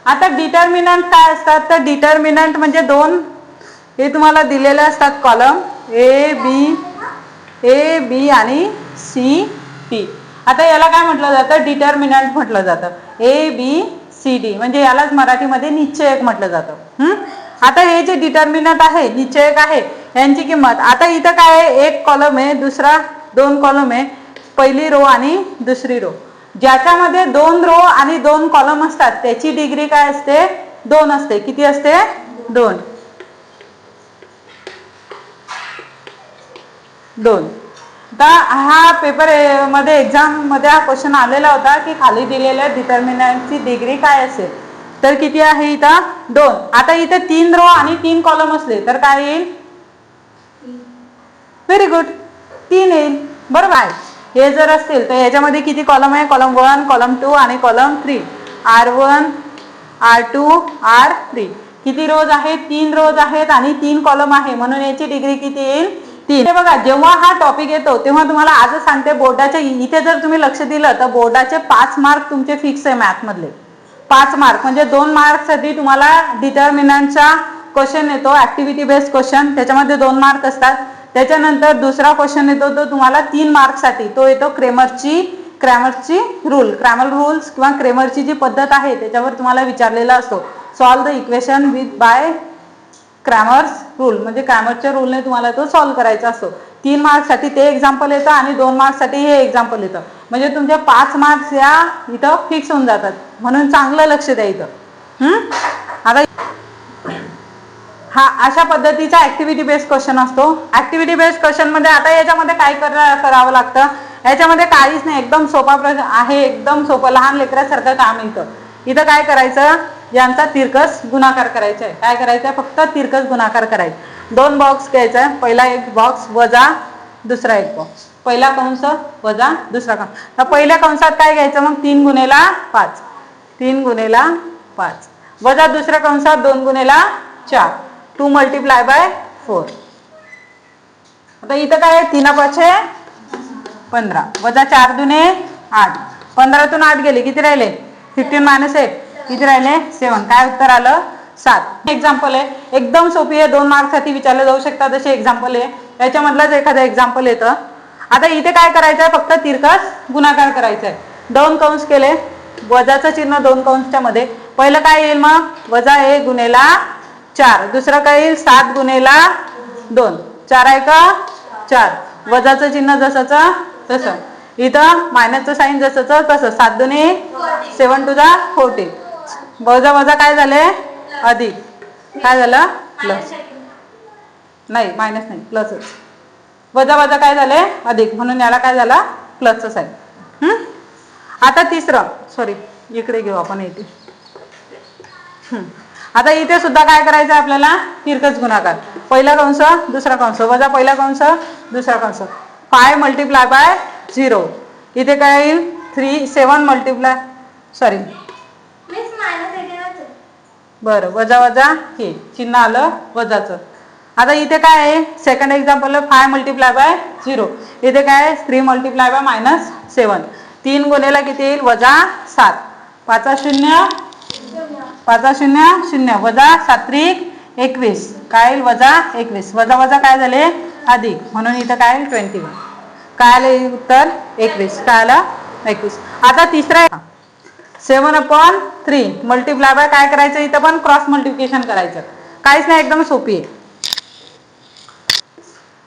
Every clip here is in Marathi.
आता डिटर्मिनंट काय असतात तर डिटर्मिनंट म्हणजे दोन हे तुम्हाला दिलेले असतात कॉलम ए बी आणि सी डी. आता याला काय म्हटलं जातं डिटर्मिनंट म्हटलं जातं. ए बी सी डी म्हणजे यालाच मराठीमध्ये निश्चयक म्हटलं जातं. आता हे जे डिटर्मिनंट आहे निश्चयक आहे यांची किंमत आता इथं काय आहे एक कॉलम आहे दुसरा दोन कॉलम आहे पहिली रो आणि दुसरी रो. ज्याच्यामध्ये दोन रो आणि दोन कॉलम असतात त्याची डिग्री काय असते 2 असते. किती असते 2. आता हा पेपर मध्ये एक्झाम मध्ये हा क्वेश्चन आलेला होता की खाली दिलेल्या डिटर्मिनंटची डिग्री काय असेल तर किती आहे इथं 2. आता इथे 3 रो आणि 3 कॉलम असले तर काय येईल व्हेरी गुड 3 येईल बरोबर आहे. हे जर असतील तर याच्यामध्ये किती कॉलम आहे कॉलम 1 कॉलम 2 आणि कॉलम 3 R1 R2 R3 किती रोज आहेत 3 रोज आहेत आणि 3 कॉलम आहे म्हणून याची डिग्री किती येईल 3. बघा जेव्हा हा टॉपिक येतो तेव्हा तुम्हाला आजच सांगते बोर्डाच्या इथे जर तुम्ही लक्ष दिलं तर बोर्डाचे 5 मार्क तुमचे फिक्स आहे मॅथ मधले 5 मार्क म्हणजे 2 मार्कसाठी तुम्हाला डिटर्मिनंटचा क्वेश्चन येतो ऍक्टिव्हिटी बेस्ड क्वेश्चन त्याच्यामध्ये 2 मार्क असतात. त्याच्यानंतर दुसरा क्वेश्चन येतो तो तुम्हाला 3 मार्कसाठी तो येतो क्रॅमरची रूल्स किंवा क्रॅमरची जी पद्धत आहे त्याच्यावर तुम्हाला विचारलेला असतो. Solve the equation with by Cramer's rule म्हणजे क्रॅमरच्या रूलने तुम्हाला तो सॉल्व करायचा असतो. 3 मार्क्ससाठी ते एक्झाम्पल येतं आणि 2 मार्क्ससाठी हे एक्झाम्पल येतं म्हणजे तुमचे 5 मार्क्स या इथं फिक्स होऊन जातात म्हणून चांगलं लक्ष द्या इथं. आता हा अशा पद्धतीचा ऍक्टिव्हिटी बेस्ड क्वेश्चन असतो. ऍक्टिव्हिटी बेस्ड क्वेश्चन मध्ये आता याच्यामध्ये काय करावं लागतं याच्यामध्ये काहीच नाही एकदम सोपा प्रश्न आहे एकदम सोपं लहान लेकरासारखं काम येतं. इथं काय करायचं यांचा तिरकस गुणाकार करायचा आहे. काय करायचं फक्त तिरकस गुणाकार करायचं. 2 बॉक्स घ्यायचा पहिला एक बॉक्स वजा दुसरा एक बॉक्स पहिला कंस वजा दुसरा कंस. तर पहिल्या कंसात काय घ्यायचं मग 3 गुणेला 5 3 गुणेला 5 वजा दुसऱ्या कंसात 2 गुणेला 4 2 मल्टिप्लाय बाय 4. आता इथं काय 3 5 15 वजा 4 दुने 8 15तून 8 गेले किती राहिले 15 मायनस 1 किती राहिले 7. काय उत्तर आलं 7. एक्झाम्पल आहे एकदम सोपी आहे 2 मार्क्ससाठी विचारले जाऊ शकतात असे एक्झाम्पल आहे याच्यामधलाच एखादं एक्झाम्पल येतं. आता इथे काय करायचं आहे फक्त तिरकस गुणाकार करायचा आहे. 2 कंस केले वजाचं चिन्ह 2 कंसच्या मध्ये पहिलं काय येईल मग वजा 1 गुणेला 4 दुसरं काय येईल 7 गुणेला 2 4 आहे का 4 वजाचं चिन्ह जसंच तसं इथं मायनसचं साईन जसंच तसं 7 दुने 7 टू द 14 वजा वजा काय झाले अधिक काय झालं प्लस नाही मायनस नाही प्लसच वजा वजा काय झाले अधिक म्हणून याला काय झाला प्लसचं साईन. आता तिसरं सॉरी इकडे घेऊ आपण इथे. आता इथे सुद्धा काय करायचं आपल्याला तिरकस गुणाकार पहिला कंस दुसरा कंस वजा पहिला कंस दुसरा कंस 5 मल्टिप्लाय बाय 0 इथे काय येईल 7 मल्टिप्लाय सॉरी बरं वजा वजा हे चिन्ह आलं वजाचं. आता इथे काय आहे सेकंड एक्झाम्पल 5 मल्टिप्लाय बाय 0 इथे काय 3 मल्टिप्लाय बाय मायनस 7 3 गुणेला किती येईल वजा 7 5 0 5 0 0 वजा 7 21 काय येईल वजा 21 वजा वजा काय झाले अधिक म्हणून इथं काय 21 काय आलं उत्तर 21 काय आलं 21. आता तिसरा 7/3 मल्टिप्लाय बाय काय करायचं इथं पण क्रॉस मल्टिप्लिकेशन करायचं काहीच नाही एकदम सोपी आहे.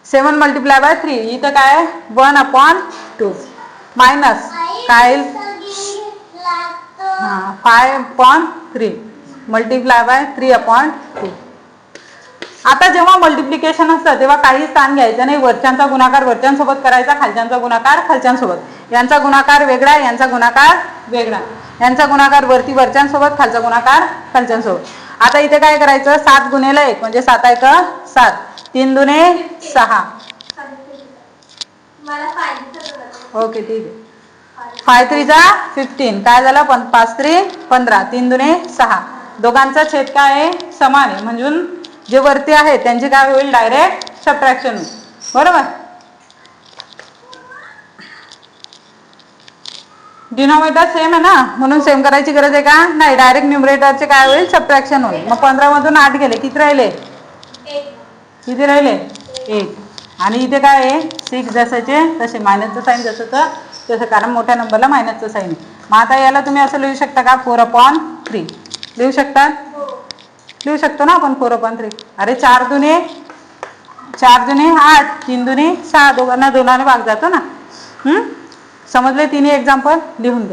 7 मल्टिप्लाय बाय 3 इथं काय 1/2 मायनस काय 5/3 मल्टिप्लाय बाय 3/2. आता जेव्हा मल्टिप्लिकेशन असतं तेव्हा काही स्थान घ्यायचं नाही वरच्यांचा गुणाकार वरच्यांसोबत करायचा खालच्यांचा गुणाकार खालच्यांसोबत यांचा गुणाकार वेगळा यांचा गुणाकार वेगळा यांचा गुणाकार वरती वरच्यांसोबत खालचा गुणाकार खालच्यांसोबत. आता इथे काय करायचं 7 गुणेला 1 म्हणजे 7 आहे का 7 3 दुने 6 ओके ठीक आहे 5 3 जा 15 काय झालं 5 3 15 3 दुने 6 दोघांचा छेद काय आहे समान आहे म्हणून जे वरती आहे त्यांची काय होईल डायरेक्ट सबट्रॅक्शन होईल बरोबर. डिनॉमिनेटर सेम आहे ना, म्हणून सेम करायची गरज आहे का नाही. डायरेक्ट न्यूमरेटरचे काय होईल, सबट्रॅक्शन होईल. मग 15 मधून 8 गेले, किती राहिले, किती राहिले, 1. आणि इथे काय आहे 6 जसाचे तसे, मायनसचं साईन जसं तसं, कारण मोठ्या नंबरला मायनसचं साईन आहे. मग आता याला तुम्ही असं लिहू शकता का 4/3 लिहू शकतात, लिहू शकतो ना आपण 4/3. अरे 4 दुने 8, 3 दुने 6, दोघांना 2ने भाग जातो ना. समजले, 3 एक्झाम्पल लिहून द्या.